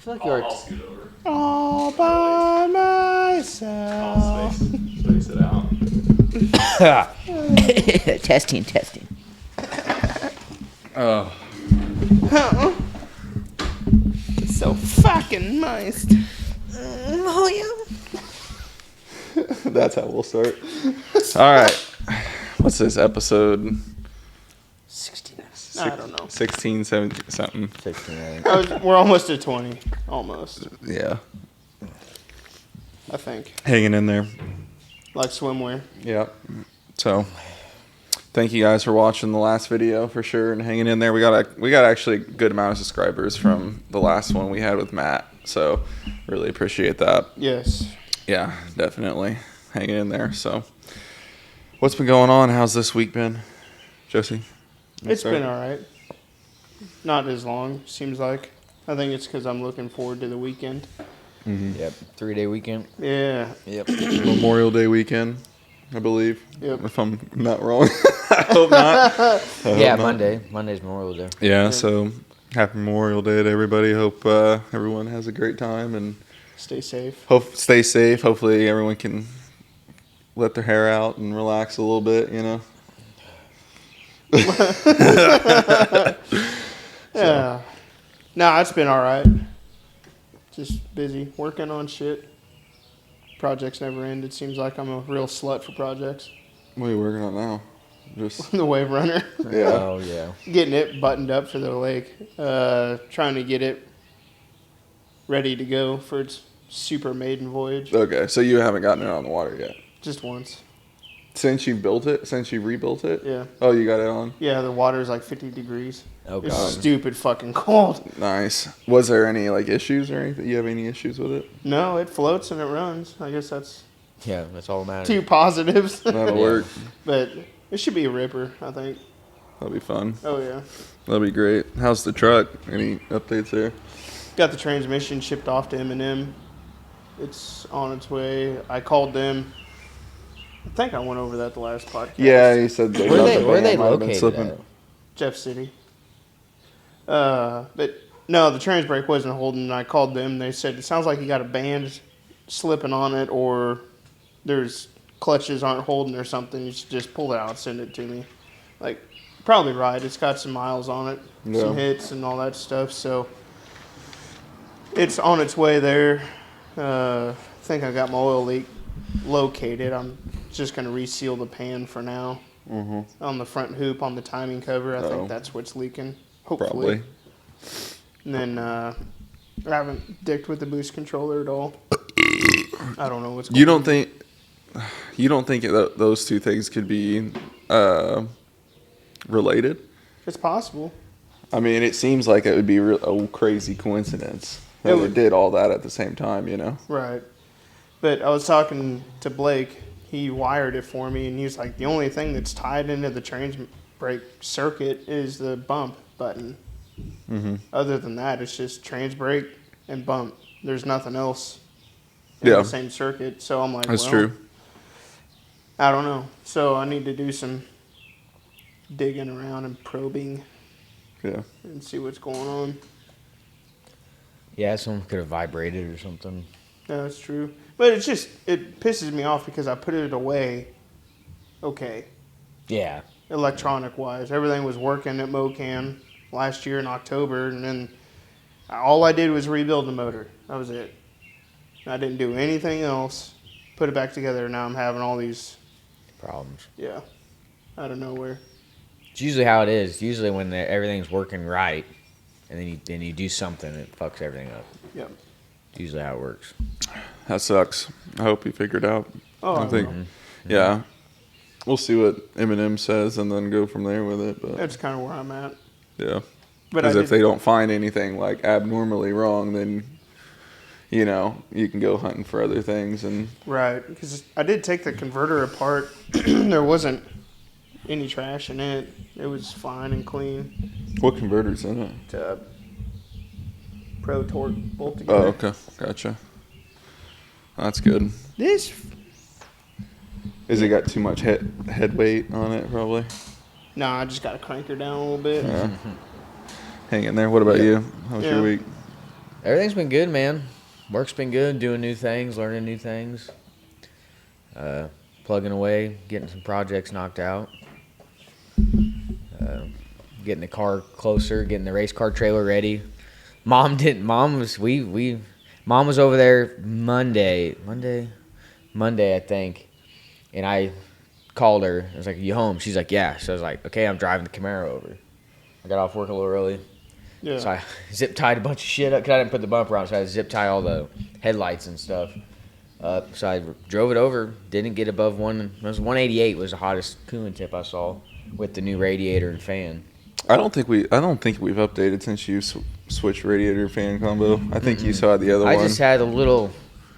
feel like I'll scoot over. All by myself. Space it out. Testing. Oh. It's so fucking moist. Oh yeah. That's how we'll start. All right. What's this episode? 16. I don't know. 16, 17, something. 16. I think. We're almost at 20. Almost, Yeah. I think. Hanging in there. Like swimwear. Yeah. So, thank you guys for watching the last video for sure and hanging in there. We got actually a good amount of subscribers from the last one we had with Matt. So, really appreciate that. Yes. Yeah, definitely hanging in there. So, what's been going on? How's this week been, Josie? It's been all right. Not as long, seems like. I think it's because I'm looking forward to the weekend. Mm-hmm. Yep. 3-day weekend. Yeah. Yep. Memorial Day weekend, I believe. Yep. If I'm not wrong. I hope not. Yeah, Monday. Monday's Memorial Day. Yeah, so happy Memorial Day to everybody. Hope everyone has a great time and Stay safe. stay safe. Hopefully everyone can let their hair out and relax a little bit, you know. Yeah. No, it's been all right. Just busy working on shit. Projects never end. It seems like I'm a real slut for projects. What are you working on now? Just The Wave Runner. yeah. Oh yeah. Getting it buttoned up for the lake. Trying to get it ready to go for its super maiden voyage. Okay, so you haven't gotten it on the water yet. Just once. Since you built it? Since you rebuilt it? Yeah. Oh, you got it on? Yeah, the water's like 50 degrees. Oh It's god. stupid fucking cold. Nice. Was there any like issues or anything? You have any issues with it? No, it floats and it runs. I guess that's Yeah, that's all that matters. two positives. That'll Yeah. work. But it should be a ripper, I think. That'll be fun. Oh, yeah. That'll be great. How's the truck? Any updates there? Got the transmission shipped off to M&M. It's on its way. I called them. I think I went over that the last podcast. Yeah, he said they Where thought they the where van they might have been located slipping. at? Jeff City. But no, the trans brake wasn't holding. And I called them. They said it sounds like you got a band slipping on it, or there's clutches aren't holding or something. You should just pull it out, send it to me. Like, probably right. It's got some miles on it, some Yeah. hits and all that stuff. So it's on its way there. I think I got my oil leak located. I'm just going to reseal the pan for now. Mm-hmm. On the front hoop on the timing cover. I Oh. think that's what's leaking. Hopefully. Probably. And then I haven't dicked with the boost controller at all. I don't know what's going You on. don't think that those two things could be related? It's possible. I mean, it seems like it would be a crazy coincidence that It they would- did all that at the same time, you know? Right. But I was talking to Blake. He wired it for me, and he was like, the only thing that's tied into the trans brake circuit is the bump button. Mm-hmm. Other than that, it's just trans brake and bump. There's nothing else in Yeah. the same circuit. So I'm like, That's well, true. I don't know. So I need to do some digging around and probing Yeah. and see what's going on. Yeah, someone could have vibrated or something. No, that's true. But it's just, it pisses me off because I put it away okay, Yeah. electronic-wise. Everything was working at MoCam last year in October, and then all I did was rebuild the motor. That was it. I didn't do anything else. Put it back together, and now I'm having all these, Problems. yeah, out of nowhere. It's usually how it is. Usually when everything's working right, and then you do something, it fucks everything up. Yep. It's usually how it works. That sucks. I hope you figured out. Oh, I think, know. yeah. We'll see what Eminem says and then go from there with it. But That's kind of where I'm at. yeah, But because I if they don't find anything like abnormally wrong, then you know you can go hunting for other things. And Right, because I did take the converter apart. There wasn't any trash in it. It was fine and clean. what converter's in it? To Pro Torque bolt together. Oh, okay, gotcha. That's good. This, Is it got too much head weight on it? Probably. no, I just got to crank her down a little bit. Yeah. Hang in there. What about Yeah. you? How's Yeah. your week? Everything's been good, man. Work's been good. Doing new things, learning new things. Plugging away, getting some projects knocked out. Getting the car closer, getting the race car trailer ready. Mom was over there Monday, I think, and I called her. I was like, "You home?" She's like, "Yeah." So I was like, "Okay, I'm driving the Camaro over." I got off work a little early, Yeah. so I zip tied a bunch of shit up because I didn't put the bumper on, so I had to zip tie all the headlights and stuff. So I drove it over. Didn't get above one. It was 188 was the hottest cooling tip I saw with the new radiator and fan. I don't think we've updated since you switched radiator fan combo. I think you saw the other one. I just had a little.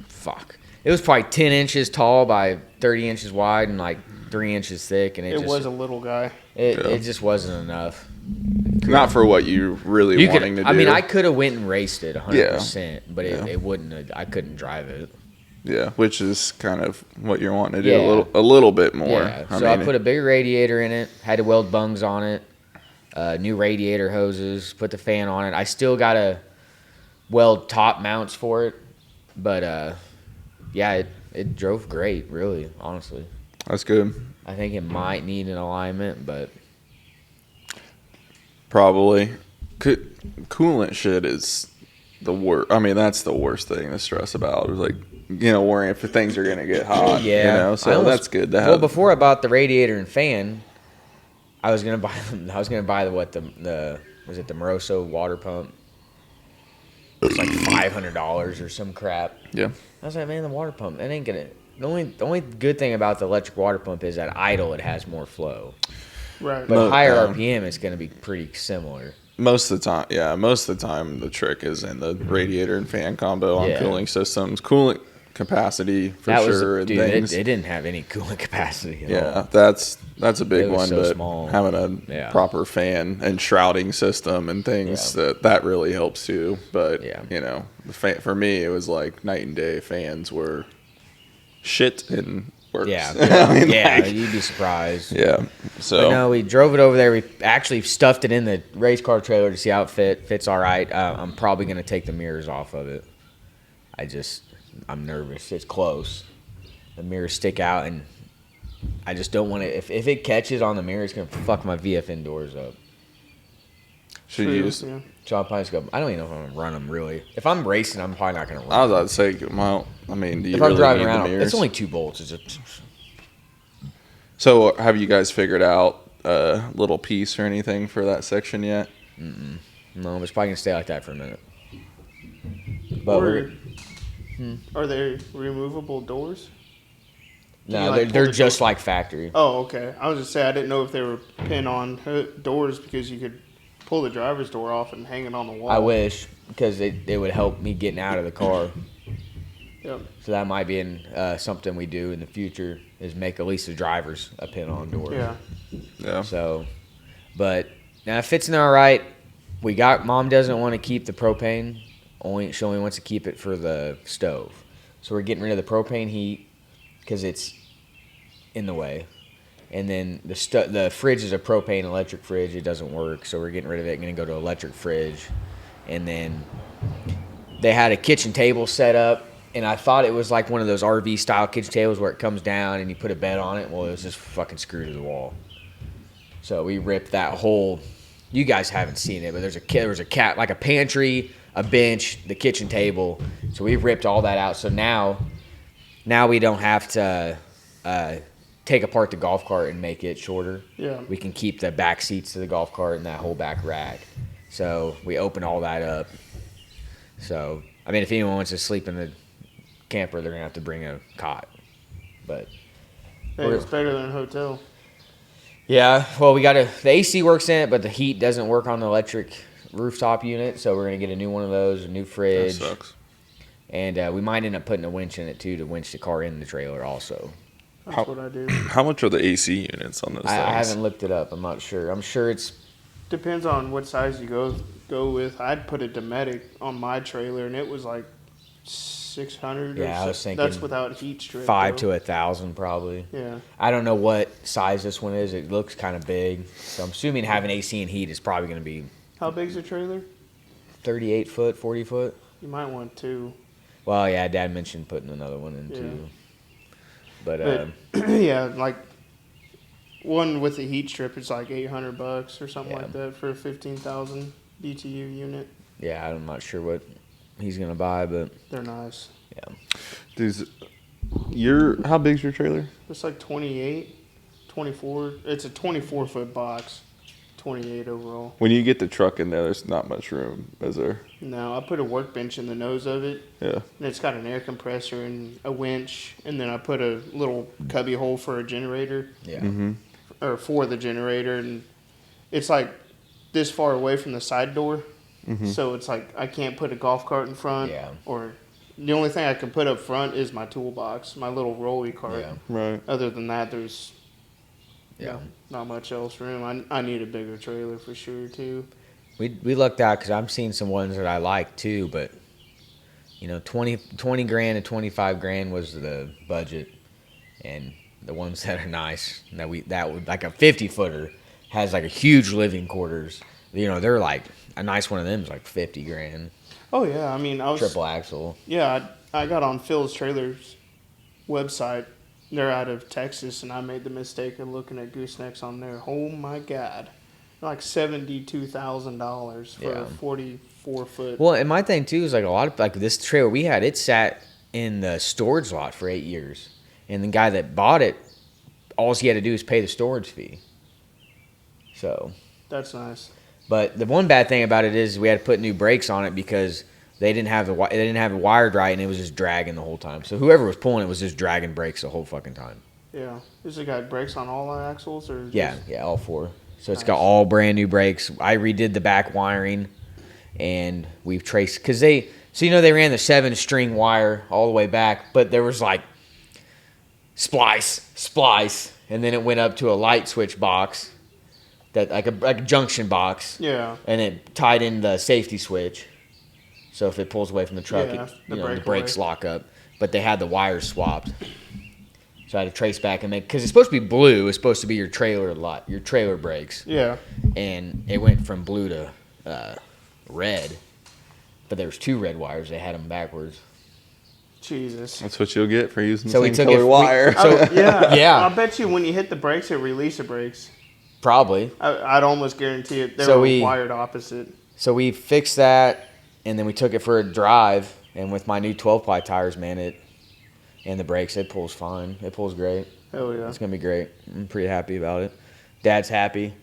Fuck. It was probably 10 inches tall by 30 inches wide and like 3 inches thick, and It was a little guy. It just wasn't enough. Not for what you really wanting to do. I mean, I could have went and raced it 100%, but it wouldn't. I couldn't drive it. Yeah, which is kind of what you're wanting to do a little bit more. Yeah. I put a bigger radiator in it. Had to weld bungs on it. New radiator hoses. Put the fan on it. I still gotta weld top mounts for it, but it drove great. Really, honestly. That's good. I think it might need an alignment, but probably coolant shit is the worst. I mean, that's the worst thing to stress about. Is like, worrying if things are gonna get hot. Yeah. So that's good to have. Well, before I bought the radiator and fan, I was gonna buy the was it the Moroso water pump? It's like $500 or some crap. Yeah. I was like, man, the water pump, it ain't gonna. The only good thing about the electric water pump is at idle it has more flow. Right. But higher RPM, it's gonna be pretty similar. Most of the time the trick is in the radiator and fan combo on cooling systems. Coolant capacity for sure. It didn't have any cooling capacity at all. that's a big one. So but small. having a proper fan and shrouding system and things that really helps too. But the for me it was like night and day. Fans were shit and works. Yeah, you'd be surprised. Yeah. So but no, we drove it over there. We actually stuffed it in the race car trailer to see how it fits all right. I'm probably gonna take the mirrors off of it. I'm nervous. It's close. The mirrors stick out, and I just don't want to. If it catches on the mirror, it's gonna fuck my VFN doors up. Should you use? Yeah. So I'll probably just go. I don't even know if I'm gonna run them really. If I'm racing, I'm probably not gonna run. I was about to say, well, I mean, do you if I'm really driving need around, the mirrors? it's only 2 bolts. So have you guys figured out a little piece or anything for that section yet? No, it's probably gonna stay like that for a minute. But Are they removable doors? no, they're just like factory. Oh, okay. I was just saying I didn't know if they were pin-on doors because you could pull the driver's door off and hang it on the wall. I wish, because it would help me getting out of the car. Yep. So that might be something we do in the future is make at least the drivers a pin-on door. Yeah. Yeah. So, but now it fits in there all right. Mom doesn't want to keep the propane. She only wants to keep it for the stove. So we're getting rid of the propane heat because it's in the way. And then the fridge is a propane electric fridge. It doesn't work, so we're getting rid of it. Going to go to electric fridge. And then they had a kitchen table set up, and I thought it was like one of those RV style kitchen tables where it comes down and you put a bed on it. Well, it was just fucking screwed to the wall. So we ripped that whole. You guys haven't seen it, but there was a cat like a pantry, a bench, the kitchen table. So we ripped all that out. So now we don't have to take apart the golf cart and make it shorter. Yeah. We can keep the back seats to the golf cart and that whole back rack. So we open all that up. So, I mean, if anyone wants to sleep in the camper, they're going to have to bring a cot. But Hey, it's better than a hotel. yeah, well, the AC works in it, but the heat doesn't work on the electric rooftop unit. So we're going to get a new one of those, a new fridge. That sucks. And we might end up putting a winch in it, too, to winch the car in the trailer also. That's what I do. How much are the AC units on those things? I haven't looked it up. I'm not sure. I'm sure it's... Depends on what size you go with. I'd put a Dometic on my trailer, and it was like 600. Yeah, I was thinking that's without heat strip. 5 to 1,000 probably. Yeah. I don't know what size this one is. It looks kind of big. So I'm assuming having AC and heat is probably going to be How big's the trailer? 38 foot, 40 foot. You might want 2. Well, yeah, Dad mentioned putting another one in too. But yeah, like one with a heat strip is like $800 or something Yeah. like that for a 15,000 BTU unit. yeah, I'm not sure what he's gonna buy, but They're nice. yeah. Dude, how big's your trailer? It's like 28, 24. It's a 24-foot box, 28 overall. When you get the truck in there, there's not much room, is there? No, I put a workbench in the nose of it, Yeah. and it's got an air compressor and a winch, and then I put a little cubby hole for a generator, Yeah. Mm-hmm. or for the generator, and it's like this far away from the side door, so it's like I can't put a golf cart in front, Yeah. or the only thing I can put up front is my toolbox, my little rolly cart. Yeah. Right. Other than that, there's Yeah. not much else room. I need a bigger trailer for sure too. We lucked out because I'm seeing some ones that I like too, but 20 grand and 25 grand was the budget, and the ones that are nice that would like a 50-footer has like a huge living quarters. They're like a nice one of them is like 50 grand, Oh yeah, I mean I was triple axle. Yeah, I got on Phil's Trailers website. They're out of Texas, and I made the mistake of looking at goosenecks on there. Oh my God, like $72,000 for Yeah. a 44-foot. Well, and my thing too is like a lot of like this trailer we had, it sat in the storage lot for 8 years, and the guy that bought it, all he had to do is pay the storage fee. So. That's nice. But the one bad thing about it is we had to put new brakes on it because they didn't have it wired right, and it was just dragging the whole time. So whoever was pulling it was just dragging brakes the whole fucking time. Yeah, is it got brakes on all the axles or? Yeah, just- yeah, all 4. So it's Nice. got all brand new brakes. I redid the back wiring, and we've traced because they ran the 7-string wire all the way back, but there was like splice, and then it went up to a light switch box. That like a junction box, Yeah. and it tied in the safety switch. So if it pulls away from the truck, Yeah, the the breakaway. brakes lock up. But they had the wires swapped, so I had to trace back and make because it's supposed to be blue. It's supposed to be your trailer brakes, Yeah. and it went from blue to red. But there was 2 red wires. They had them backwards. Jesus. That's what you'll get for using So the we same took color it- wire. Yeah. Yeah. I bet you when you hit the brakes, it release the brakes. Probably. I'd almost guarantee it. They So were we- wired opposite. So we fixed that, and then we took it for a drive. And with my new 12-ply tires, man, and the brakes, it pulls fine. It pulls great. Hell yeah. It's gonna be great. I'm pretty happy about it. Dad's happy.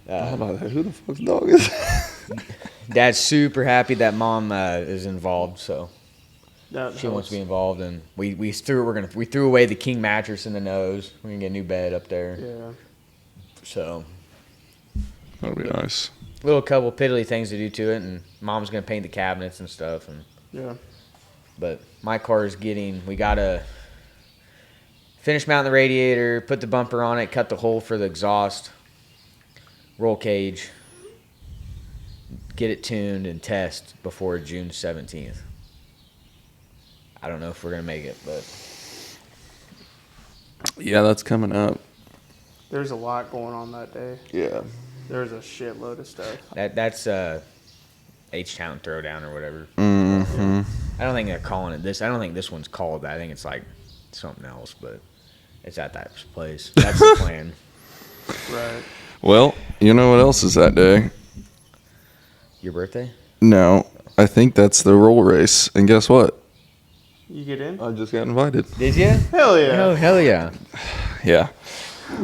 How about that? Who the fuck's dog is that? Dad's super happy that Mom is involved. So That she wants helps. to be involved, and we threw away the king mattress in the nose. We're gonna get a new bed up there. Yeah. So That'll be nice. little couple piddly things to do to it, and Mom's gonna paint the cabinets and stuff. Yeah. But my car is we gotta finish mounting the radiator, put the bumper on it, cut the hole for the exhaust, roll cage, get it tuned and test before June 17th. I don't know if we're gonna make it, but Yeah, that's coming up. There's a lot going on that day. Yeah. There's a shitload of stuff. that's H-Town Throwdown or whatever. Mm-hmm. I don't think they're calling it this. I don't think this one's called that. I think it's like something else, but it's at that place. That's the plan. Right. Well, you know what else is that day? Your birthday? No, I think that's the roll race. And guess what? You get in? I just got invited. Did you? Hell yeah. Oh, hell yeah. Yeah.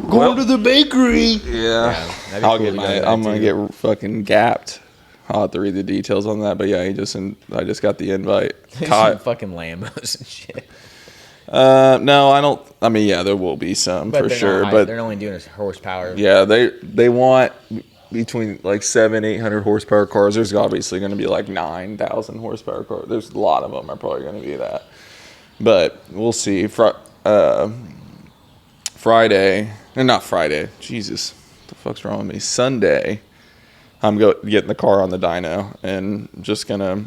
Going to the bakery. Yeah. that'd be I'll cool get to go my. to that I'm gonna too. get fucking gapped. I'll have to read the details on that, but yeah, I just got the invite. Some Caught. fucking Lambos and shit. No, I don't. I mean, yeah, there will be some for they're sure, not, but they're only doing a horsepower. yeah, they want between like 800 horsepower cars. There's obviously going to be like 9,000 horsepower cars. There's a lot of them are probably going to be that, but we'll see. Friday, and not Friday. Jesus, what the fuck's wrong with me? Sunday, I'm getting the car on the dyno and just gonna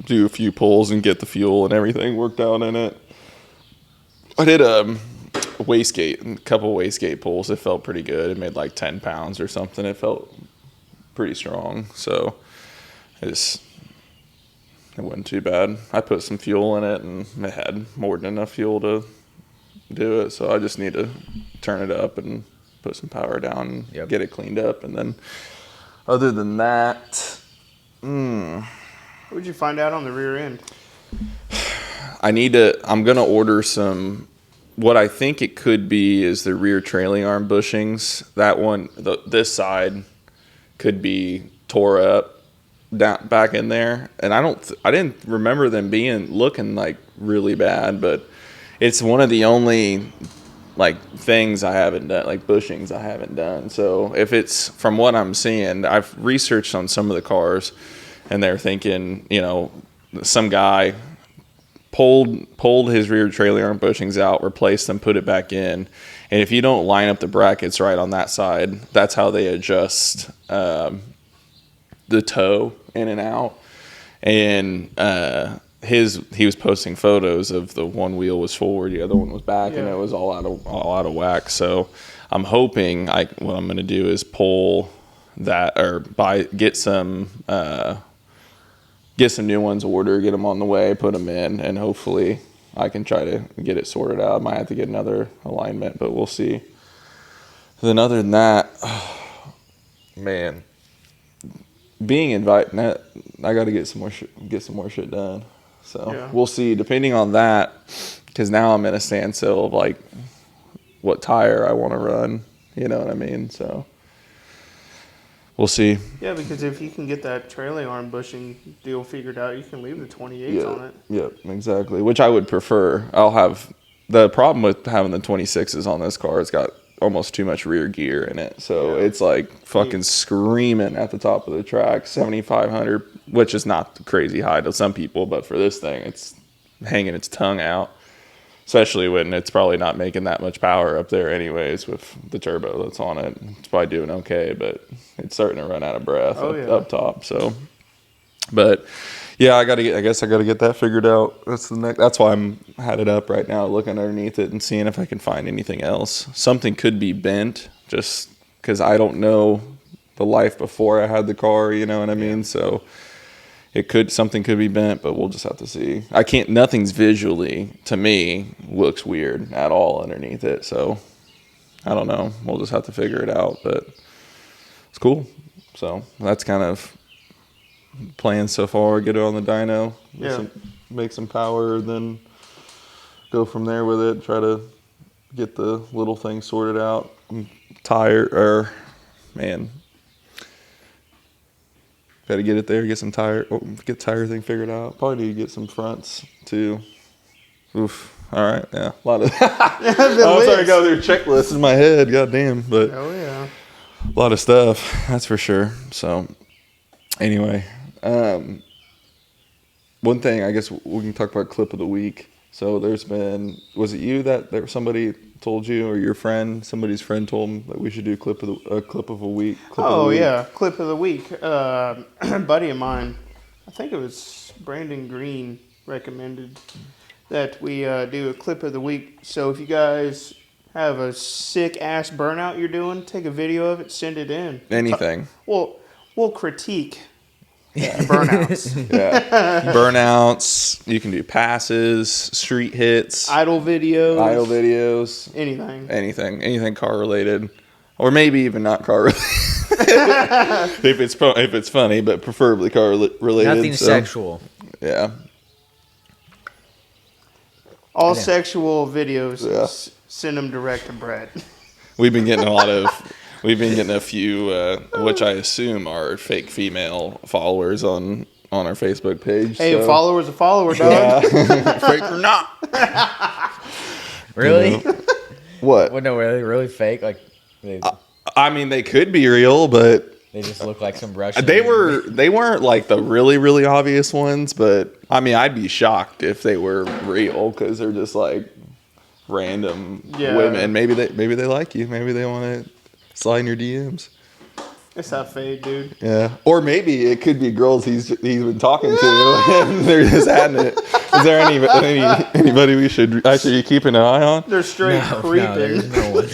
do a few pulls and get the fuel and everything worked out in it. I did a couple wastegate pulls. It felt pretty good. It made like 10 pounds or something. It felt pretty strong. So I just it wasn't too bad. I put some fuel in it, and it had more than enough fuel to do it. So I just need to turn it up and put some power down and get it cleaned up. And then other than that, What would you find out on the rear end? I'm going to order some, what I think it could be is the rear trailing arm bushings. That one, this side could be tore up down back in there. And I didn't remember them looking like really bad, but it's one of the only like things I haven't done, like bushings I haven't done. So if it's from what I'm seeing, I've researched on some of the cars, and they're thinking, you know, some guy pulled his rear trailing arm bushings out, replaced them, put it back in, and if you don't line up the brackets right on that side, that's how they adjust the toe in and out. And he was posting photos of the one wheel was forward, the other one was back, and it was all out of whack. So I'm hoping what I'm going to do is pull that, or get some new ones ordered, get them on the way, put them in, and hopefully I can try to get it sorted out. I might have to get another alignment, but we'll see. Then other than that, man, being invited, I got to get some more shit done. So we'll see, depending on that, because now I'm in a standstill of like what tire I want to run. You know what I mean? So we'll see. Yeah, because if you can get that trailing arm bushing deal figured out, you can leave the 28s on it. Yep, exactly. Which I would prefer. I'll have the problem with having the 26s on this car. It's got almost too much rear gear in it, so it's like fucking screaming at the top of the track. 7,500, which is not crazy high to some people, but for this thing, it's hanging its tongue out. Especially when it's probably not making that much power up there anyways with the turbo that's on it. It's probably doing okay, but it's starting to run out of breath up top. So, but yeah, I guess I gotta get that figured out. That's why I'm had it up right now, looking underneath it and seeing if I can find anything else. Something could be bent, just because I don't know the life before I had the car. You know what I mean? So something could be bent, but we'll just have to see. Nothing's visually, to me, looks weird at all underneath it. So I don't know. We'll just have to figure it out, but it's cool. So that's kind of plans so far. Get it on the dyno, make some power, then go from there with it. Try to get the little things sorted out. Got to get it there, get the tire thing figured out. Probably need to get some fronts too. Oof. All right. Yeah. A lot of. I'm sorry, I got their checklist in my head. God damn. But a lot of stuff. That's for sure. So anyway, one thing I guess we can talk about clip of the week. So there's been, was it you that somebody told you, or your friend, somebody's friend told them that we should do a clip of a week? Clip of the week. A buddy of mine, I think it was Brandon Green, recommended that we do a clip of the week. So if you guys have a sick ass burnout you're doing, take a video of it, send it in. Anything. We'll critique. Burnouts. Burnouts. You can do passes, street hits, idle videos, anything car related, or maybe even not car related. if it's funny, but preferably car related. Nothing sexual. Yeah. All sexual videos. Send them direct to Brett. We've been getting a few, which I assume are fake female followers on our Facebook page. Hey, so. A follower's a follower, dog. Yeah. Fake or not. Really? You know? What? Well, no, really fake? Like, I mean, they could be real, but they just look like some Russian. They weren't like the really, really obvious ones, but I mean, I'd be shocked if they were real, because they're just like random women. Maybe they like you. Maybe they want to slide in your DMs. It's not fade, dude. Yeah. Or maybe it could be girls he's been talking to, and they're just adding it. Is there anybody we should actually keep an eye on? They're straight creeping. No, there's no one.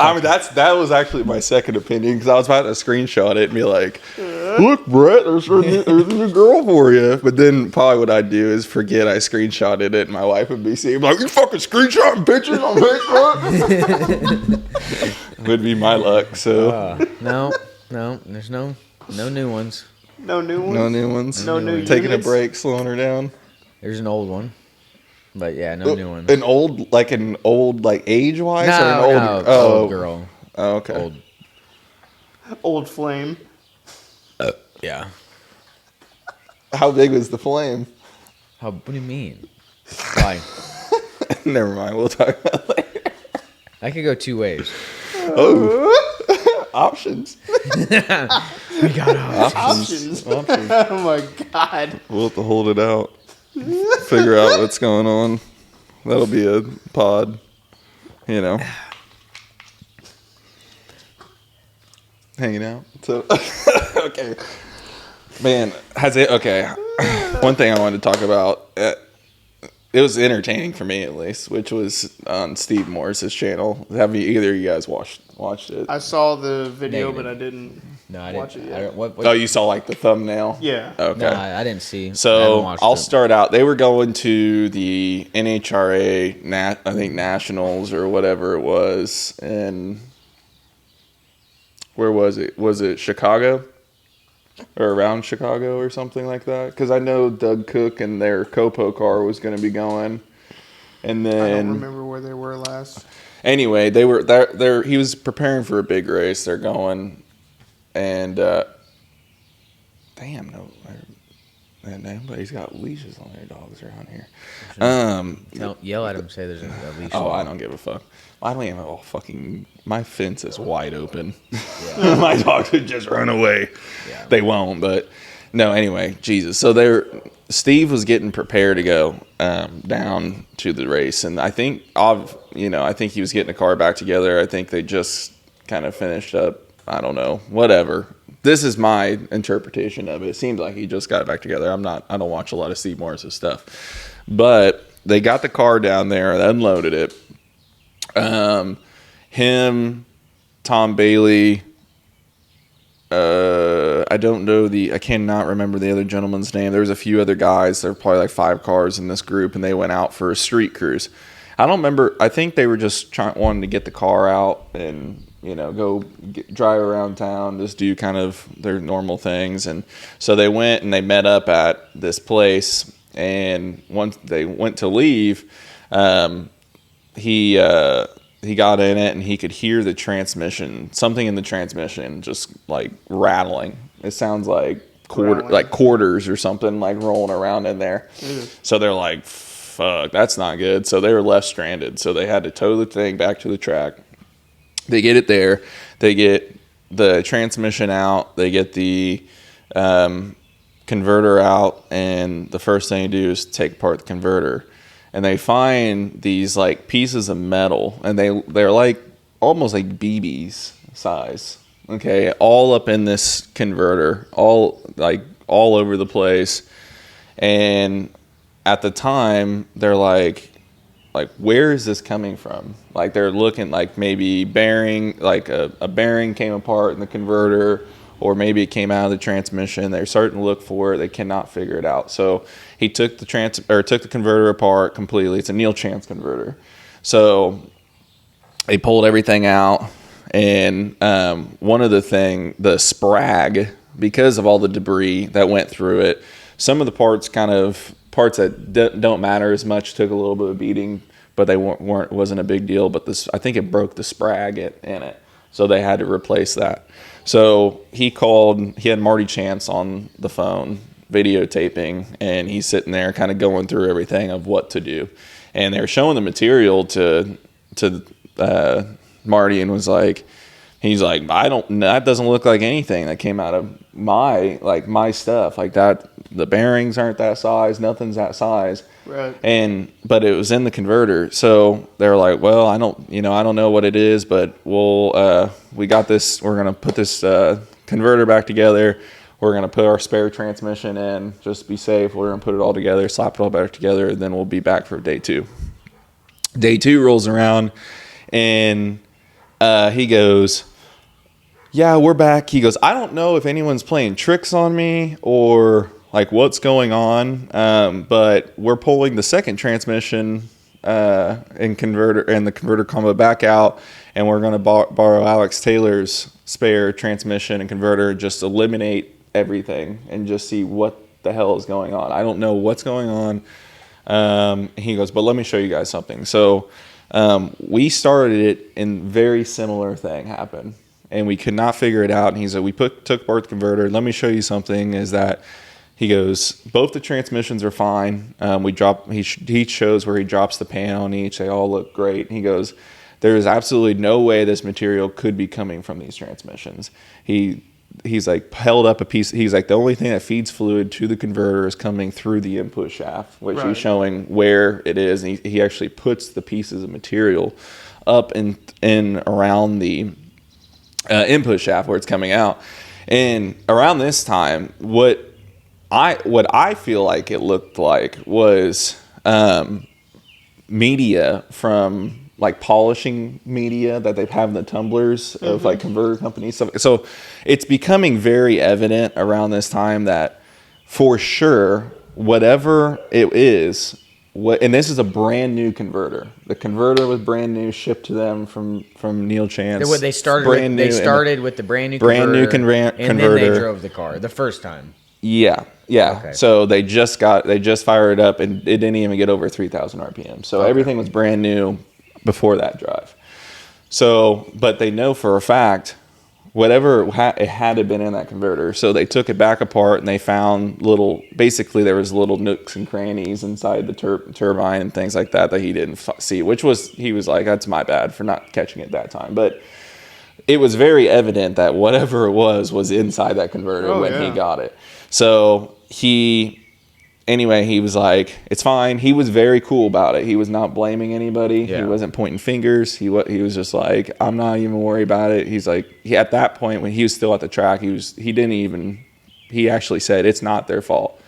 I mean, that was actually my second opinion, because I was about to screenshot it and be like, Look, Brett, there's a new girl for you. But then probably what I'd do is forget I screenshotted it, and my wife would be seeing like, you fucking screenshotting pictures on Facebook. Would be my luck. So No, there's no new ones. No new ones. no new ones. No new Taking units? a break, slowing her down. There's an old one, but yeah, no new ones. An old like age wise, or an old old girl. Oh, okay. Old flame. Yeah. How big was the flame? What do you mean? Why? Never mind. We'll talk about it later. I could go two ways. Oh, options. We got Options. Oh my god. We'll have to hold it out. Figure out what's going on. That'll be a pod. You know. Hanging out. So okay. Man, okay. One thing I wanted to talk about. It was entertaining for me at least, which was on Steve Morris's channel. Have either of you guys watched it? I saw the video, Negative. but I didn't watch it I yet. don't, what, Oh, you saw like the thumbnail? Yeah. Okay. No, I didn't see. I haven't So watched I'll it. start out. They were going to the NHRA, I think Nationals or whatever it was, and where was it? Was it Chicago or around Chicago or something like that? Because I know Doug Cook and their Copo car was going to be going, and I don't then remember where they were last. anyway, they were there. He was preparing for a big race. They're going, and damn no. And nobody's got leashes on their dogs around here. Don't yell at him. Say there's a leash. Oh, I don't give a fuck. I don't even. Oh, fucking. My fence is wide open. Yeah. My dogs would just run away. Yeah. They won't, but no. Anyway, Jesus. So Steve was getting prepared to go down to the race, and I think I think he was getting the car back together. I think they just kind of finished up. I don't know. Whatever. This is my interpretation of it. It seems like he just got it back together. I don't watch a lot of Steve Morris' stuff. But they got the car down there, they unloaded it. Him, Tom Bailey, I cannot remember the other gentleman's name. There was a few other guys. There were probably like 5 cars in this group, and they went out for a street cruise. I don't remember. I think they were just wanting to get the car out and go drive around town, just do kind of their normal things. And so they went and they met up at this place. And once they went to leave, he got in it and he could hear the transmission, something in the transmission, just like rattling. It sounds like quarters or something like rolling around in there. So they're like, "Fuck, that's not good." So they were left stranded. So they had to tow the thing back to the track. They get it there. They get the transmission out. They get the converter out. And the first thing they do is take apart the converter. And they find these like pieces of metal. And they're like almost like BBs size. Okay, all up in this converter. All over the place. And at the time, they're like, where is this coming from? Like they're looking like maybe bearing, like a bearing came apart in the converter, or maybe it came out of the transmission. They're starting to look for it. They cannot figure it out. So he took the converter apart completely. It's a Neil Chance converter. So they pulled everything out, and one of the sprag, because of all the debris that went through it, some of the parts that don't matter as much took a little bit of beating, but they wasn't a big deal. But I think it broke the sprag in it, so they had to replace that. So he had Marty Chance on the phone videotaping, and he's sitting there kind of going through everything of what to do, and they're showing the material to Marty, and he's like, that doesn't look like anything that came out of my stuff, like that. The bearings aren't that size, nothing's that size. Right. But it was in the converter. So they were like, well, I don't know what it is, but we got this. We're going to put this converter back together. We're going to put our spare transmission in just to be safe. We're going to put it all together, slap it all back together, and then we'll be back for day 2. Day 2 rolls around, and he goes, yeah, we're back. He goes, I don't know if anyone's playing tricks on me or like what's going on, but we're pulling the second transmission and the converter combo back out, and we're going to borrow Alex Taylor's spare transmission and converter, just eliminate everything and just see what the hell is going on. I don't know what's going on. He goes, but let me show you guys something. So we started it, and very similar thing happened, and we could not figure it out. And he said, we took apart the converter. Let me show you something. Is that he goes, both the transmissions are fine. He shows where he drops the pan on each. They all look great. He goes, there is absolutely no way this material could be coming from these transmissions. He's like held up a piece. He's like, the only thing that feeds fluid to the converter is coming through the input shaft, which he's showing where it is. And he actually puts the pieces of material up and around the input shaft where it's coming out. And around this time, what I feel like it looked like was media from like polishing media that they have in the tumblers of like converter companies. So it's becoming very evident around this time that for sure, whatever it is, and this is a brand new converter. The converter was brand new, shipped to them from Neil Chance. They started with the brand new converter, and then they drove the car the first time. Yeah. Okay. So they just fired it up, and it didn't even get over 3,000 RPM. So everything was brand new before that drive. So, but they know for a fact, whatever it had to been in that converter. So they took it back apart, and they found basically there was little nooks and crannies inside the turbine and things like that he didn't see, he was like, that's my bad for not catching it that time. But it was very evident that whatever it was inside that converter when he got it. So he was like, it's fine. He was very cool about it. He was not blaming anybody. Yeah. He wasn't pointing fingers. He was just like, I'm not even worried about it. He's like, at that point when he was still at the track, he actually said it's not their fault.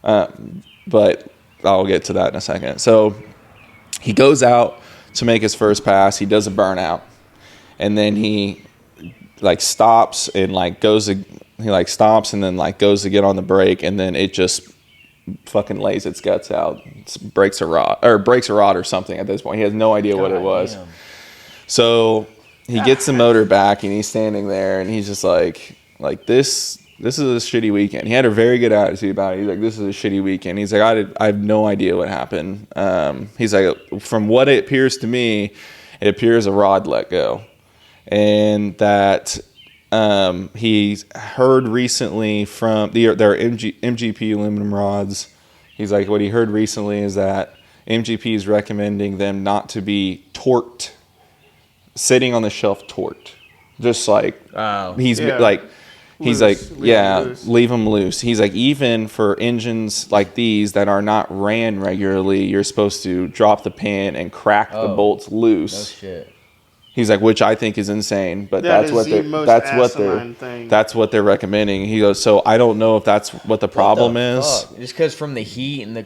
But I'll get to that in a second. So he goes out to make his first pass. He does a burnout, and then he like stops and like goes to get on the brake, and then it just fucking lays its guts out. Breaks a rod or something at this point. He has no idea what it was. Damn. So he gets the motor back, and he's standing there, and he's just like this is a shitty weekend. He had a very good attitude about it. He's like, this is a shitty weekend. He's like, I have no idea what happened. He's like, from what it appears to me, it appears a rod let go. And that he's heard recently from their MGP aluminum rods. He's like, what he heard recently is that MGP is recommending them not to be torqued, sitting on the shelf torqued. Just like leave them loose. He's like, even for engines like these that are not ran regularly, you're supposed to drop the pan and crack the bolts loose. No shit. He's like, which I think is insane, but that's what they're recommending. He goes, so I don't know if that's what the problem is. Just because from the heat and the.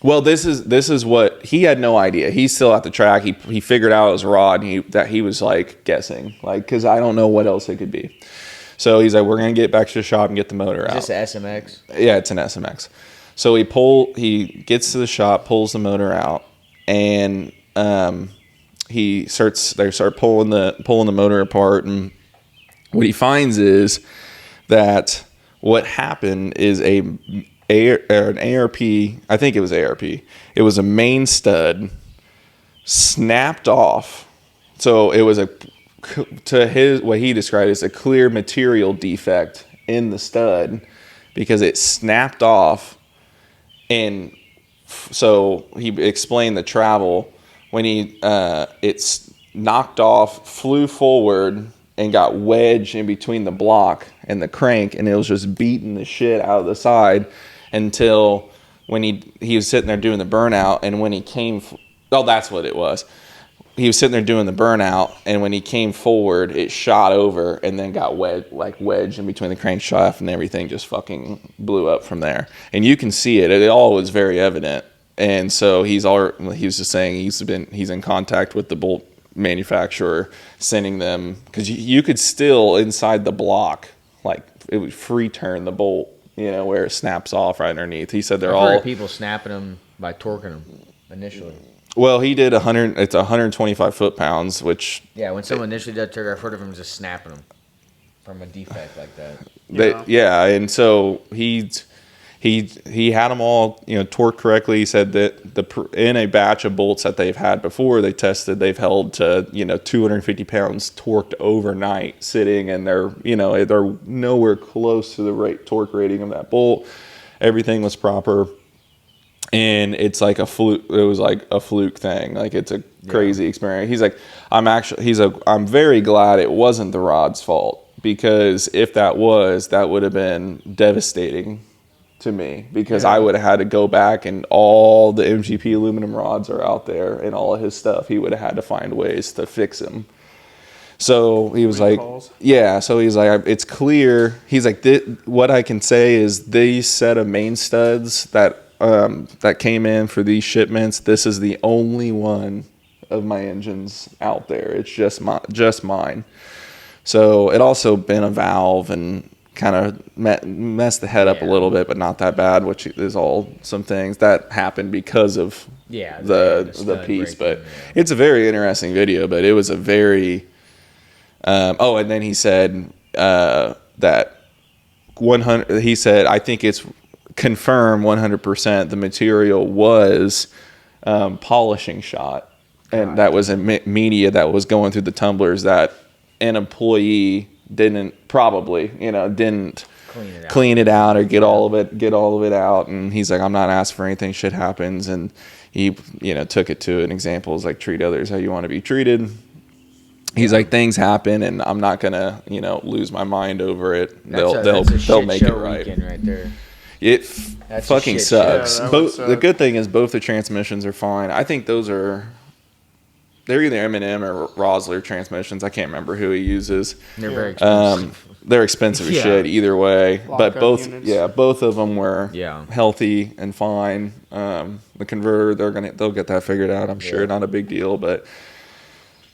Well, this is what he had no idea. He's still at the track. He figured out it was rod. And he was like guessing, like, because I don't know what else it could be. So he's like, we're gonna get back to the shop and get the motor out. Is this an SMX? Yeah, it's an SMX. So he gets to the shop, pulls the motor out, and they start pulling the motor apart, and what he finds is that what happened is an ARP, I think it was ARP. It was a main stud snapped off. So it was what he described as a clear material defect in the stud, because it snapped off. And so he explained the travel. When it's knocked off, flew forward, and got wedged in between the block and the crank, and it was just beating the shit out of the side until when he was sitting there doing the burnout, and when he came, that's what it was. He was sitting there doing the burnout, and when he came forward, it shot over and then got wedged in between the crankshaft, and everything just fucking blew up from there. And you can see it. It all was very evident. And so he was just saying he's in contact with the bolt manufacturer sending them, because you could still inside the block, like it would free turn the bolt, where it snaps off right underneath. He said they're I've heard all of people snapping them by torquing them initially. well. He did 100. It's 125 foot-pounds, which Yeah, when someone initially does trigger, I've heard of them just snapping them from a defect like that. and so he had them all torqued correctly. He said that in a batch of bolts that they've had before, they tested, they've held to 250 pounds torqued overnight sitting, and they're nowhere close to the torque rating of that bolt. Everything was proper, and it's like a fluke. It was like a fluke thing. Like, it's a crazy experience. He's like, I'm very glad it wasn't the rod's fault, because if that would have been devastating to me, because I would have had to go back, and all the MGP aluminum rods are out there and all of his stuff. He would have had to find ways to fix them. So he was Recalls. so he's like, it's clear. He's like, what I can say is these set of main studs that came in for these shipments, this is the only one of my engines out there. It's just mine. So it also been a valve and kind of messed the head up a little bit, but not that bad, which is all some things that happened because of the piece. But it's a very interesting video. But it was a very and then he said that 100. He said, I think it's confirmed 100% the material was polishing shot, and that was a media that was going through the tumblers that an employee didn't clean it out or get all of it out. And he's like, I'm not asking for anything. Shit happens. And he took it to an example, is like, treat others how you want to be treated. He's like, things happen, and I'm not gonna lose my mind over it. They'll make it right. Right there. It fucking sucks. Yeah, The good thing is both the transmissions are fine. I think they're either M&M or Rosler transmissions. I can't remember who he uses. They're very expensive. They're expensive as shit either way. But both of them were healthy and fine. The converter, they'll get that figured out. I'm sure, not a big deal, but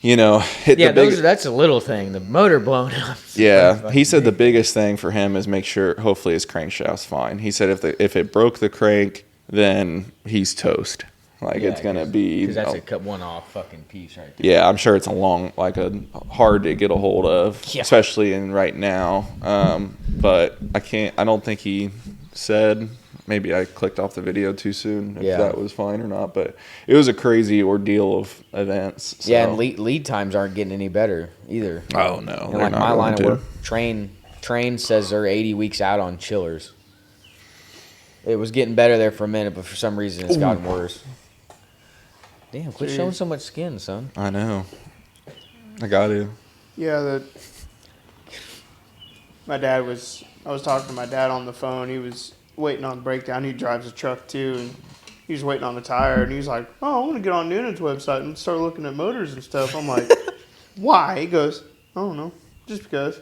that's a little thing. The motor blown up. Yeah, he said the biggest thing for him is make sure, hopefully, his crankshaft's fine. He said if it broke the crank, then he's toast. Like, it's gonna be, because that's a one-off fucking piece right there. Yeah, I'm sure it's a hard to get a hold of, especially in right now. But I don't think he said. Maybe I clicked off the video too soon if that was fine or not. But it was a crazy ordeal of events. So. Yeah, and lead times aren't getting any better either. Oh no, and like my line of work, train says they're 80 weeks out on chillers. It was getting better there for a minute, but for some reason it's gotten worse. Damn, quit showing so much skin, son. I know. I got to. Yeah, I was talking to my dad on the phone. He was waiting on the breakdown. He drives a truck too, and he was waiting on the tire, and he's like, oh, I want to get on Noonan's website and start looking at motors and stuff. I'm like, why? He goes, I don't know, just because.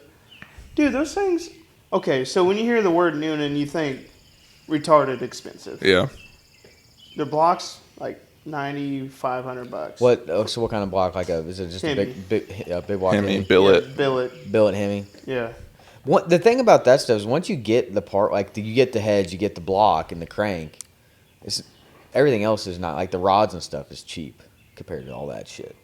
Dude, those things, okay, so when you hear the word Noonan, you think retarded expensive. Yeah. The blocks, like $9,500. What? So what kind of block? Is it just Hemi. a big block? Hemi, billet. Yeah, billet. Billet Hemi. Yeah. The thing about that stuff is once you get the part, like you get the heads, you get the block and the crank, everything else is not, like the rods and stuff is cheap compared to all that shit.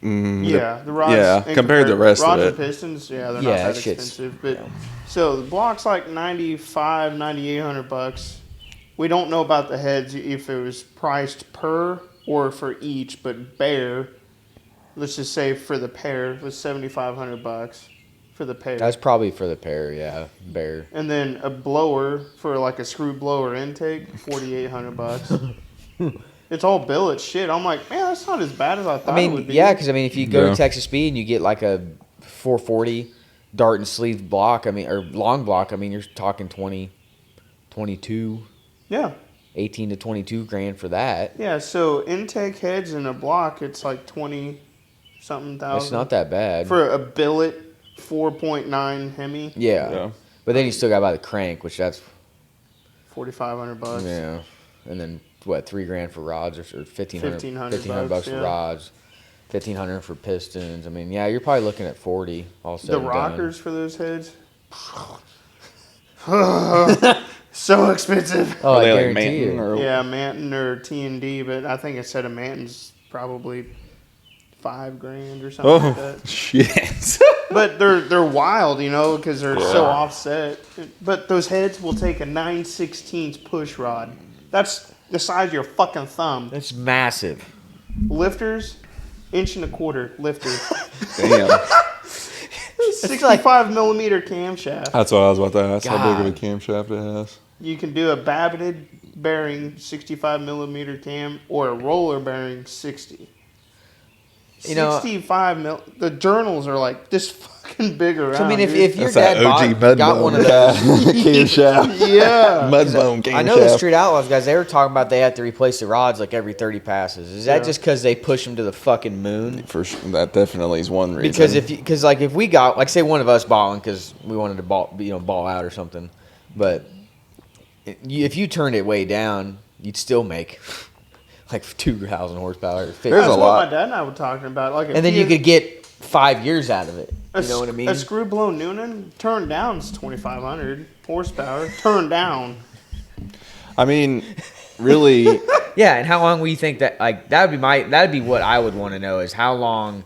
The rods. Yeah, compared to the rest of rods it. and pistons, they're not that expensive. But so the block's like $9,800. We don't know about the heads if it was priced per or for each, but bare. Let's just say for the pair was $7,500 for the pair. That's probably for the pair, yeah, bare. And then a blower for like a screw blower intake, $4,800. It's all billet shit. I'm like, man, that's not as bad as I thought it would be. Yeah, because if you go to Texas Speed and you get like a 440 dart and sleeve block, or long block, you're talking 20, 22. Yeah. 18 to 22 grand for that. Yeah, so intake heads in a block, it's like 20-something thousand. It's not that bad. For a billet 4.9 Hemi. Yeah. But then you still got to buy the crank, which that's $4,500. Yeah. And then what, $3 grand for rods or $1,500 $1,500 for rods. $1,500 for pistons. I mean, yeah, you're probably looking at 40 all said The and rockers for those heads. So expensive. Oh, Are I they like guarantee Manton you. or Yeah, Manton or T&D, but I think a set of Manton's probably $5,000 or something like Oh that. shit! But they're wild, you know, because they're so offset. But those heads will take a 9/16 push rod. That's the size of your fucking thumb. That's massive. Lifters, 1.25 lifter. Damn. 65 millimeter camshaft. That's what I was about to ask. How big of a God. camshaft it has? You can do a Babbitt bearing 65 millimeter cam or a roller bearing 60. You know, 65 mil. The journals are like this fucking big around. So, I mean, if dude. your That's dad that OG mud got one of bone those, camshaft. yeah, Mudbone camshaft. I know the Street Outlaws guys. They were talking about they have to replace the rods like every 30 passes. Is that Yeah. just because they push them to the fucking moon? For sure, that definitely is one reason. Because if we got, like, say one of us balling because we wanted to ball out or something, but if you turned it way down, you'd still make like 2,000 horsepower. 50. There's that's a what lot. my dad and I were talking about. Like, And then you could get 5 years out of it. You know what I mean? A screw blown Noonan turned down is 2,500 horsepower. Turned down. I mean, really, Yeah, and how long will you think that? Like that'd be what I would want to know is how long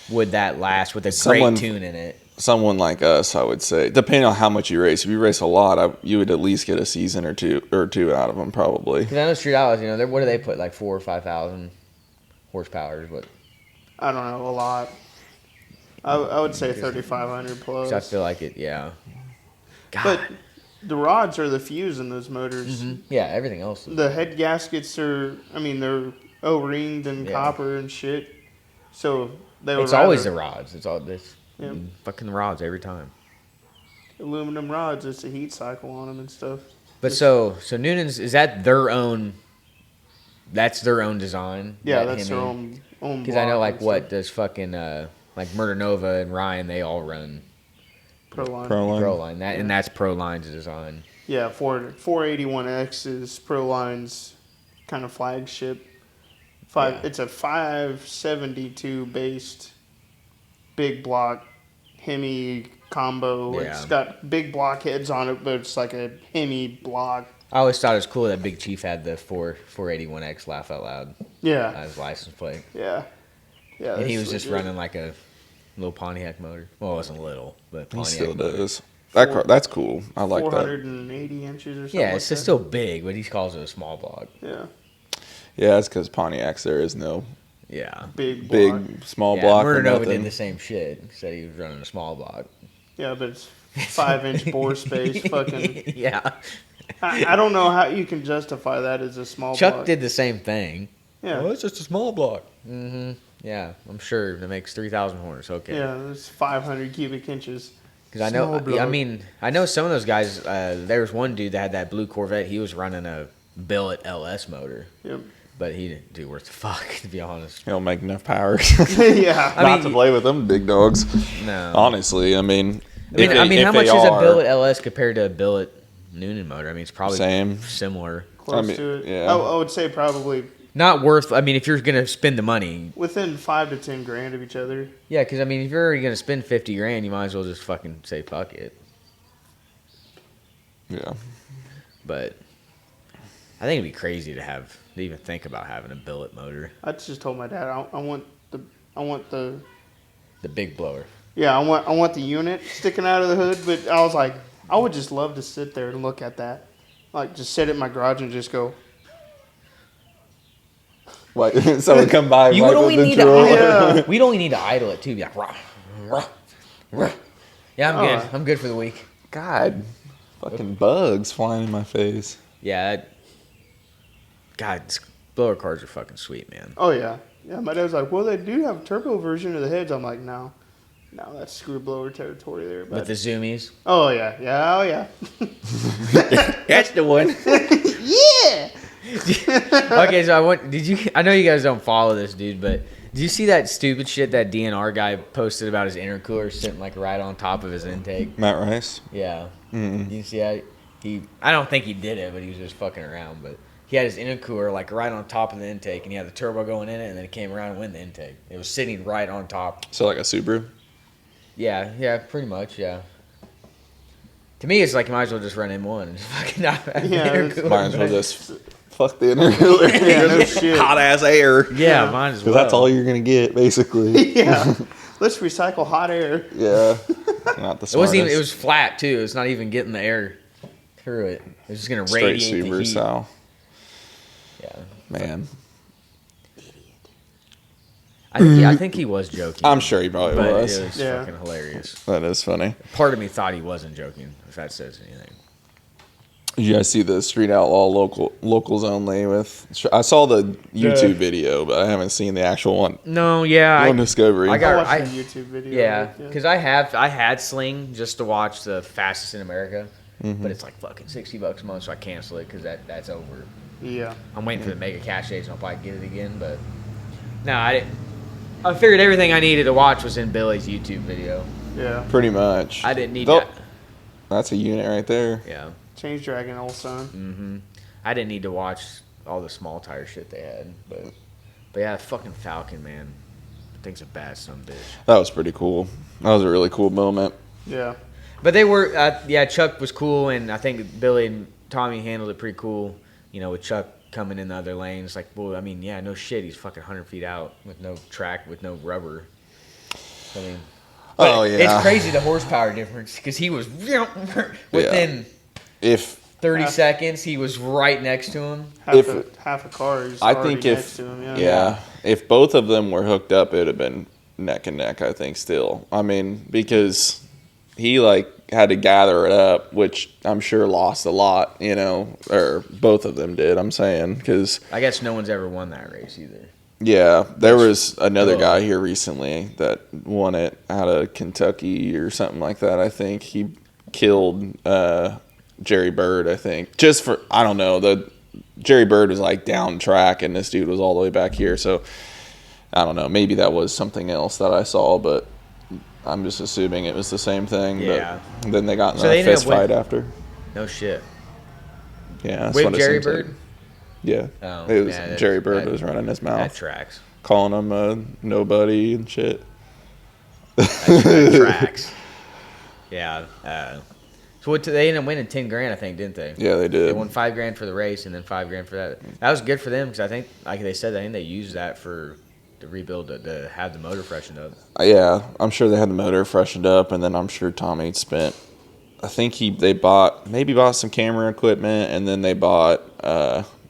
would that last with a Someone- great tune in it? someone like us, I would say, depending on how much you race. If you race a lot, you would at least get a season or two out of them, probably. Because I know Street Outlaws, you know, what do they put like 4,000 or 5,000 horsepower? But I don't know, a lot. I would say 3,500 plus. I feel like it, yeah. God. But the rods are the fuse in those motors. Yeah, everything else. Is, The head gaskets are, I mean, they're O-ringed and Yeah. copper and shit. So they would it's always the rather- rods. It's all this Yeah. fucking rods every time. aluminum rods. It's a heat cycle on them and stuff. But so Noonan's, is that their own? That's their own design. Yeah, that that's their Hemi? own. Because I know, block like, and what stuff. does fucking like Murder Nova and Ryan? They all run Proline. Proline. And that's Proline's design. Yeah, 481X is Proline's kind of flagship. Yeah. It's a 572 based big block Hemi combo. Yeah. It's got big block heads on it, but it's like a Hemi block. I always thought it was cool that Big Chief had the 481X laugh out loud Yeah, as license plate, yeah, yeah. and he that's was just legit. running like a little Pontiac motor. Well, it wasn't little, but He Pontiac still motor. does. That's cool. I like that. 480 inches or something. Yeah, like it's that. still big, but he calls it a small block. Yeah, Yeah, that's because Pontiacs, there is no Yeah. big block. big, small Yeah, block Murder or Nova nothing. did the same shit. Said he was running a small block. Yeah, but it's 5-inch bore space. Fucking. Yeah. I don't know how you can justify that as a small Chuck block. did the same thing. Yeah. Oh, it's just a small block. Mm-hmm. Yeah, I'm sure it makes 3,000 horse. Okay. Yeah, it's 500 cubic inches. Because I know, Small block. I mean, I know some of those guys. There was one dude that had that blue Corvette. He was running a billet LS motor, Yep. but he didn't do worth the fuck, to be honest. He don't make enough power. Yeah. I Not mean, to play with them big dogs. No. Honestly, I mean, I mean, if how they much is a are- billet LS compared to a billet Noonan motor? I mean, it's probably Same. similar. Close I mean, to it. yeah. I would say probably Not worth. I mean, if you're gonna spend the money, within 5 to 10 grand of each other. yeah. Because I mean, if you're already gonna spend 50 grand, you might as well just fucking say fuck it. Yeah. But I think it'd be crazy to even think about having a billet motor, I just told my dad I want the the big blower. yeah, I want the unit sticking out of the hood, but I was like I would just love to sit there and look at that. Like just sit in my garage and just go, Like someone come by. You wipe would up only the need to drawer. idle. We'd only need to idle it too. Be like, rah, rah, rah. Yeah, I'm good. Alright. I'm good for the week. God, fucking bugs flying in my face. Yeah. God, blower cars are fucking sweet, man. oh yeah. Yeah, my dad was like, well, they do have a turbo version of the heads. I'm like, no, that's screw blower territory there. But With the zoomies. oh yeah, yeah, oh yeah. That's the one. Yeah. Okay, so I know you guys don't follow this dude, but did you see that stupid shit that DNR guy posted about his intercooler sitting like right on top of his intake? Matt Rice. Yeah. Mm-mm. You see that? I don't think he did it, but he was just fucking around. But he had his intercooler like right on top of the intake, and he had the turbo going in it, and then it came around and went in the intake. It was sitting right on top. So like a Subaru? Yeah, pretty much, yeah. To me, it's like you might as well just run M1 and just fucking not have Yeah, the it's- intercooler. Might as well just fuck the intercooler. Yeah, no shit. Hot ass air. Yeah, mine as well. Because that's all you're going to get, basically. Yeah. Let's recycle hot air. Yeah. Not the smartest. It wasn't even. It was flat too. It's not even getting the air through it. It was just gonna straight radiate the Subaru heat. style. Yeah, Man. I think he was joking. I'm sure he probably but was. it was Yeah. fucking hilarious. That is funny. Part of me thought he wasn't joking. If that says anything. Did you guys see the Street Outlaw locals only with? I saw the YouTube video, but I haven't seen the actual one No, yeah, on Discovery. I got- I watched the YouTube video. yeah, because I had Sling just to watch the Fastest in America, but it's like fucking $60 a month, so I cancel it because that's over. Yeah. I'm waiting for the mega cache days, and I'll probably get it again. But no, I didn't. I figured everything I needed to watch was in Billy's YouTube video. Yeah. Pretty much. I didn't need Though- that. That's a unit right there. Yeah. Change Dragon, old son. Mm-hmm. I didn't need to watch all the small tire shit they had, but yeah, fucking Falcon, man, that thing's a bad son of a bitch. That was pretty cool. That was a really cool moment. Yeah. But they were, yeah, Chuck was cool, and I think Billy and Tommy handled it pretty cool. You know, with Chuck coming in the other lanes, like, well, I mean, yeah, no shit, he's fucking 100 feet out with no track, with no rubber. I mean, Oh, yeah. it's crazy the horsepower difference because he was within. If 30 seconds, he was right next to him. Half a car is I already think next to him. yeah, if both of them were hooked up, it'd have been neck and neck. I think still. I mean, because he like had to gather it up, which I'm sure lost a lot. You know, or both of them did. I'm saying because I guess no one's ever won that race either. yeah, there was another guy here recently that won it out of Kentucky or something like that. I think he killed Jerry Bird, I think. Just for, I don't know, the Jerry Bird was like down track and this dude was all the way back here. So I don't know, maybe that was something else that I saw, but I'm just assuming it was the same thing. Yeah. But then they got in So a they ended fist up with- fight after. No shit. Yeah, that's With what it Jerry seems like. Bird? Yeah. Oh, It was yeah, that- Jerry Bird that- was running his That mouth, tracks. calling him a nobody and shit. That tracks. Yeah. So what? They ended up winning $10,000, I think, didn't they? Yeah, they They did. won $5,000 for the race and then $5,000 for that. That was good for them because I think, like they said, I think they used that for to rebuild to have the motor freshened up. Yeah, I'm sure they had the motor freshened up, and then I'm sure Tommy spent. I think they bought some camera equipment, and then they bought.